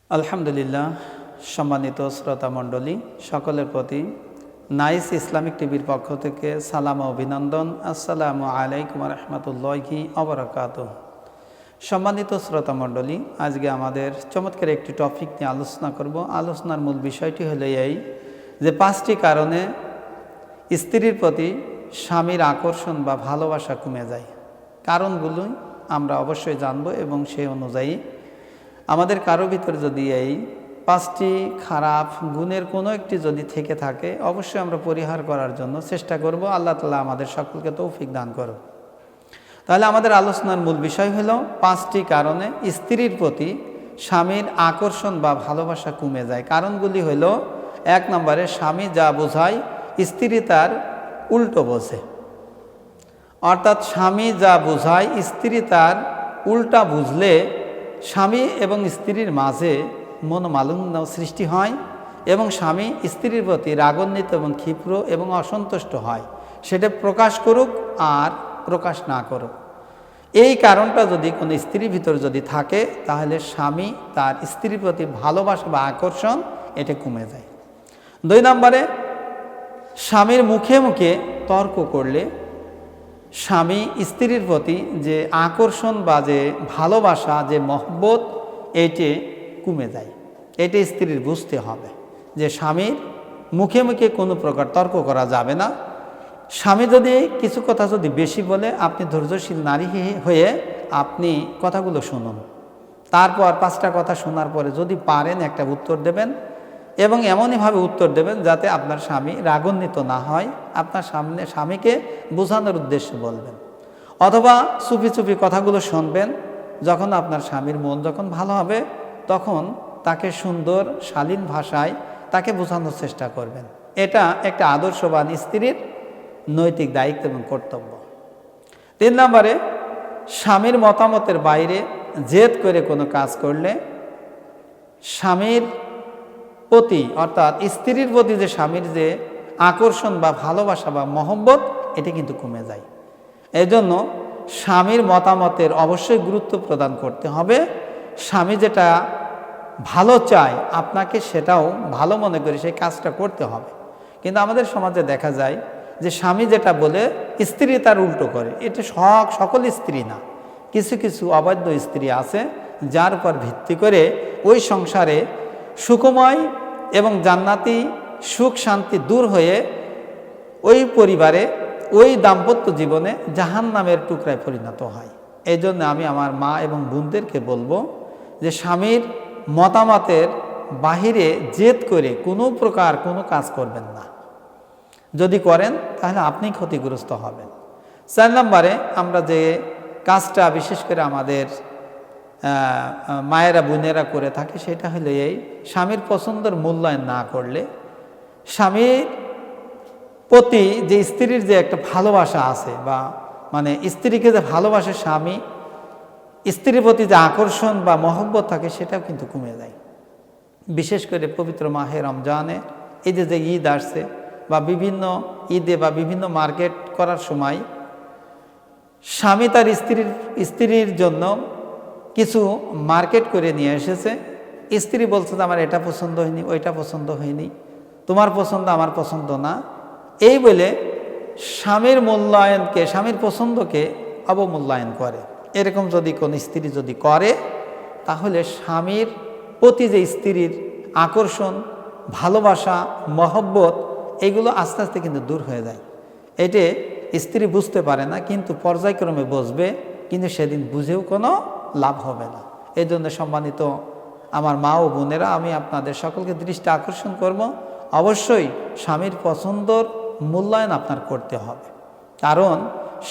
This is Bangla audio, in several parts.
আলহামদুলিল্লাহ। সম্মানিত শ্রোতা মণ্ডলী সকলের প্রতি নাইস ইসলামিক টিভির পক্ষ থেকে সালাম ও অভিনন্দন। আসসালামু আলাইকুম রহমতুল্লাহি ওবারাকাতুহু। সম্মানিত শ্রোতা মণ্ডলী, আজকে আমাদের চমৎকার একটি টপিক নিয়ে আলোচনা করব। আলোচনার মূল বিষয়টি হলো এই যে 5টি কারণে স্ত্রীর প্রতি স্বামীর আকর্ষণ বা ভালোবাসা কমে যায়। কারণগুলোই আমরা অবশ্যই জানব এবং সেই অনুযায়ী আমাদের কারো ভিতরে যদি এই 5টি খারাপ গুণের কোনো একটি যদি থেকে থাকে অবশ্যই আমরা পরিহার করার জন্য চেষ্টা করব। আল্লাহ তাআলা আমাদের সকলকে তৌফিক দান করুন। তাহলে আমাদের আলোচনার মূল বিষয় হলো 5টি কারণে স্ত্রীর প্রতি স্বামীর আকর্ষণ বা ভালোবাসা কমে যায়। কারণগুলি হলো, 1 নম্বরে স্বামী যা বোঝায় স্ত্রী তার উল্টো বোঝে। অর্থাৎ স্বামী যা বোঝায় স্ত্রী তার উল্টা বুঝলে স্বামী এবং স্ত্রীর মাঝে মনোমালিন্য সৃষ্টি হয় এবং স্বামী স্ত্রীর প্রতি রাগান্বিত এবং ক্ষিপ্র এবং অসন্তুষ্ট হয়, সেটা প্রকাশ করুক আর প্রকাশ না করুক। এই কারণটা যদি কোনো স্ত্রীর ভিতর যদি থাকে তাহলে স্বামী তার স্ত্রীর প্রতি ভালোবাসা বা আকর্ষণ এটা কমে যায়। 2 নম্বরে স্বামীর মুখে মুখে তর্ক করলে স্বামী স্ত্রীর প্রতি যে আকর্ষণ বা যে ভালোবাসা যে মহব্বত এইটি কমে যায়। এটা স্ত্রীর বুঝতে হবে যে স্বামীর মুখে মুখে কোনো প্রকার তর্ক করা যাবে না। স্বামী যদি কিছু কথা যদি বেশি বলে আপনি ধৈর্যশীল নারী হয়ে আপনি কথাগুলো শুনুন, তারপর 5টা কথা শোনার পরে যদি পারেন একটা উত্তর দেবেন এবং এমনইভাবে উত্তর দেবেন যাতে আপনার স্বামী রাগান্বিত না হয়। আপনার সামনে স্বামীকে বোঝানোর উদ্দেশ্যে বলবেন, অথবা চুপি চুপি কথাগুলো শুনবেন। যখন আপনার স্বামীর মন যখন ভালো হবে তখন তাকে সুন্দর শালীন ভাষায় তাকে বোঝানোর চেষ্টা করবেন। এটা একটা আদর্শবান স্ত্রীর নৈতিক দায়িত্ব এবং কর্তব্য। 3 নম্বরে স্বামীর মতামতের বাইরে জেদ করে কোনো কাজ করলে স্বামীর প্রতি অর্থাৎ স্ত্রীর প্রতি যে স্বামীর যে আকর্ষণ বা ভালোবাসা বা মহব্বত এটি কিন্তু কমে যায়। এই জন্য স্বামীর মতামতের অবশ্যই গুরুত্ব প্রদান করতে হবে। স্বামী যেটা ভালো চায় আপনাকে সেটাও ভালো মনে করে সেই কাজটা করতে হবে। কিন্তু আমাদের সমাজে দেখা যায় যে স্বামী যেটা বলে স্ত্রী তার উল্টো করে। এটা সকল স্ত্রী না, কিছু কিছু অবাধ্য স্ত্রী আছে যার উপর ভিত্তি করে ওই সংসারে সুখময় এবং জান্নাতি সুখ শান্তি দূর হয়ে ওই পরিবারে ওই দাম্পত্য জীবনে জাহান্নামের টুকরায় পরিণত হয়। এই জন্য আমি আমার মা এবং বোনদেরকে বলবো যে স্বামীর মতামতের বাহিরে জেদ করে কোনো প্রকার কোনো কাজ করবেন না। যদি করেন তাহলে আপনি ক্ষতিগ্রস্ত হবেন। 4 নম্বরে আমরা যে কাজটা বিশেষ করে আমাদের মায়েরা বোনেরা করে থাকে সেটা হলো এই, স্বামীর পছন্দের মূল্যায়ন না করলে স্বামীর প্রতি যে স্ত্রীর যে একটা ভালোবাসা আছে বা মানে স্ত্রীকে যে ভালোবাসে স্বামী, স্ত্রীর প্রতি যে আকর্ষণ বা মহব্বত থাকে সেটাও কিন্তু কমে যায়। বিশেষ করে পবিত্র মাহে রমজানে এই যে ঈদ আসছে বা বিভিন্ন ঈদে বা বিভিন্ন মার্কেট করার সময় স্বামী তার স্ত্রীর জন্য কিছু মার্কেট করে নিয়ে এসেছে। স্ত্রী বলছে যে আমার এটা পছন্দ হয়নি, ওইটা পছন্দ হয়নি, তোমার পছন্দ আমার পছন্দ না, এই বলে স্বামীর মূল্যায়নকে স্বামীর পছন্দকে অবমূল্যায়ন করে। এরকম যদি কোনো স্ত্রী যদি করে তাহলে স্বামীর প্রতি যে স্ত্রীর আকর্ষণ ভালোবাসা মহব্বত এগুলো আস্তে আস্তে কিন্তু দূর হয়ে যায়। এতে স্ত্রী বুঝতে পারে না, কিন্তু পর্যায়ক্রমে বুঝবে, কিন্তু সেদিন বুঝেও কোনো লাভ হবে না। এই জন্য সম্মানিত আমার মা ও বোনেরা, আমি আপনাদের সকলকে দৃষ্টি আকর্ষণ করব, অবশ্যই স্বামীর পছন্দর মূল্যায়ন আপনার করতে হবে। কারণ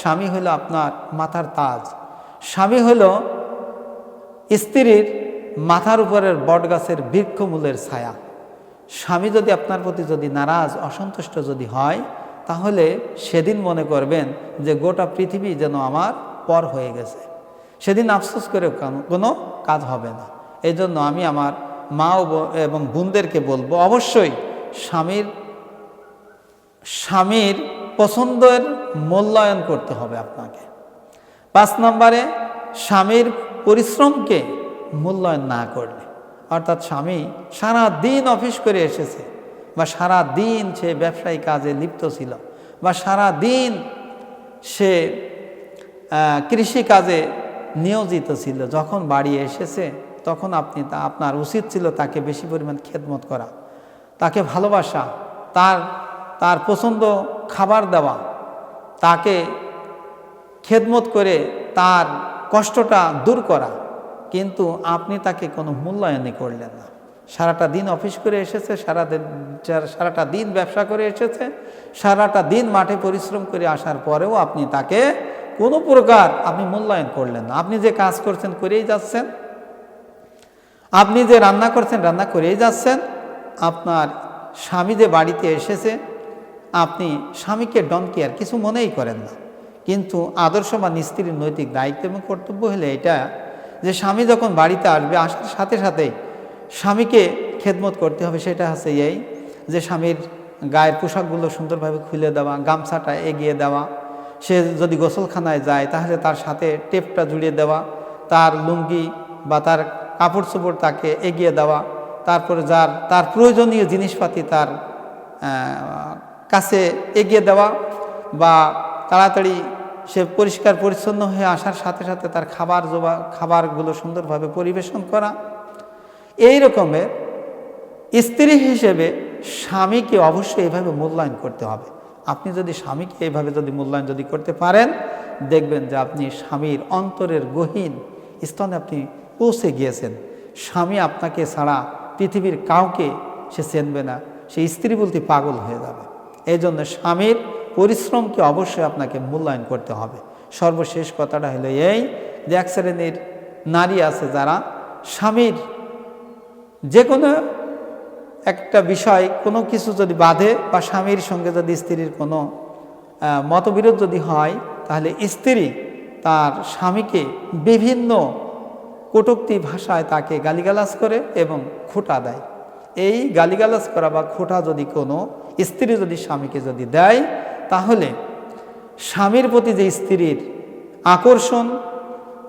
স্বামী হলো আপনার মাথার তাজ, স্বামী হলো স্ত্রীর মাথার উপরের বটগাছের বৃক্ষমূলের ছায়া। স্বামী যদি আপনার প্রতি যদি নারাজ অসন্তুষ্ট যদি হয় তাহলে সেদিন মনে করবেন যে গোটা পৃথিবী যেন আমার পর হয়ে গেছে, সেদিন আফসোস করে কোনো কাজ হবে না। এই জন্য আমি আমার মা এবং বোনদেরকে বলবো অবশ্যই স্বামীর পছন্দের মূল্যায়ন করতে হবে আপনাকে। 5 নম্বরে স্বামীর পরিশ্রমকে মূল্যায়ন না করলে অর্থাৎ স্বামী সারা দিন অফিস করে এসেছে, বা সারা দিন সে ব্যবসায়ী কাজে লিপ্ত ছিল, বা সারা দিন সে কৃষি কাজে নিয়োজিত ছিল, যখন বাড়ি এসেছে তখন আপনার উচিত ছিল তাকে বেশি পরিমাণ খেদমত করা, তাকে ভালোবাসা, তার পছন্দ খাবার দেওয়া, তাকে খেদমত করে তার কষ্টটা দূর করা। কিন্তু আপনি তাকে কোনো মূল্যায়নই করলেন না। সারাটা দিন অফিস করে এসেছে, সারাটা দিন ব্যবসা করে এসেছে, সারাটা দিন মাঠে পরিশ্রম করে আসার পরেও আপনি তাকে কোনো প্রকার আপনি মূল্যায়ন করলেন না। আপনি যে কাজ করছেন করেই যাচ্ছেন, আপনি যে রান্না করছেন রান্না করেই যাচ্ছেন, আপনার স্বামী যে বাড়িতে এসেছে আপনি স্বামীকে ডন কেয়ার কিছু মনেই করেন না। কিন্তু আদর্শবান স্ত্রীর নৈতিক দায়িত্ব এবং কর্তব্য হলে এটা যে স্বামী যখন বাড়িতে আসবে আসার সাথে সাথেই স্বামীকে খেদমত করতে হবে। সেটা হচ্ছে এই যে স্বামীর গায়ের পোশাকগুলো সুন্দরভাবে খুলে দেওয়া, গামছাটা এগিয়ে দেওয়া, সে যদি গোসলখানায় যায় তাহলে তার সাথে টেপটা জুড়িয়ে দেওয়া, তার লুঙ্গি বা তার কাপড় চোপড় তাকে এগিয়ে দেওয়া, তারপরে তার প্রয়োজনীয় জিনিসপাতি তার কাছে এগিয়ে দেওয়া, বা তাড়াতাড়ি সে পরিষ্কার পরিচ্ছন্ন হয়ে আসার সাথে সাথে তার খাবারগুলো সুন্দরভাবে পরিবেশন করা। এই রকমের স্ত্রী হিসেবে স্বামীকে অবশ্যই এইভাবে মূল্যায়ন করতে হবে। আপনি যদি স্বামীকে এইভাবে মূল্যায়ন করতে পারেন, দেখবেন যে আপনি স্বামীর অন্তরের গহীন স্থানে আপনি পৌঁছে গিয়েছেন। স্বামী আপনাকে ছাড়া পৃথিবীর কাউকে সে চিনবে না, সে স্ত্রী বলতে পাগল হয়ে যাবে। এই জন্য স্বামীর পরিশ্রমকে অবশ্যই আপনাকে মূল্যায়ন করতে হবে। সর্বশেষ কথাটা হলো এই যে এক শ্রেণীর নারী আছে যারা স্বামীর যে কোনো একটা বিষয় কোনো কিছু যদি বাধে বা স্বামীর সঙ্গে যদি স্ত্রীর কোনো মতবিরোধ যদি হয়, তাহলে স্ত্রী তার স্বামীকে বিভিন্ন কটূক্তি ভাষায় তাকে গালিগালাজ করে এবং খোঁটা দেয়। এই গালিগালাজ করা বা খোঁটা যদি কোনো স্ত্রী স্বামীকে দেয়, তাহলে স্বামীর প্রতি যে স্ত্রীর আকর্ষণ,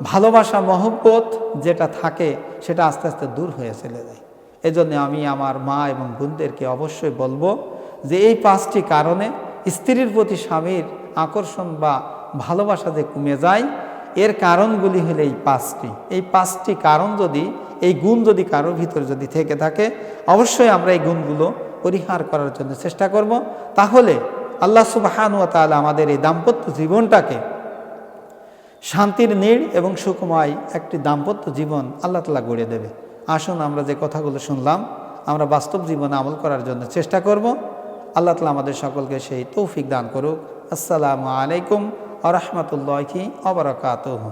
ভালোবাসা, মহব্বত যেটা থাকে সেটা আস্তে আস্তে দূর হয়ে চলে যায়। এজন্য আমি আমার মা এবং বোনদেরকে অবশ্যই বলবো যে এই 5টি কারণে স্ত্রীর প্রতি স্বামীর আকর্ষণ বা ভালোবাসা যে কমে যায়, এর কারণগুলি হলো এই 5টি। এই 5টি কারণ এই গুণ কারোর ভিতরে থেকে থাকে, অবশ্যই আমরা এই গুণগুলো পরিহার করার জন্য চেষ্টা করব। তাহলে আল্লাহ সুবহানাহু ওয়া তাআলা আমাদের এই দাম্পত্য জীবনটাকে শান্তির নীড় এবং সুখময় একটি দাম্পত্য জীবন আল্লাহ তাআলা গড়ে দেবে। আসুন আমরা যে কথাগুলো শুনলাম আমরা বাস্তব জীবনে আমল করার জন্য চেষ্টা করব। আল্লাহ তাআলা আমাদের সকলকে সেই তৌফিক দান করুক। আসসালামু আলাইকুম ওয়া রাহমাতুল্লাহি ওয়া বারাকাতুহু।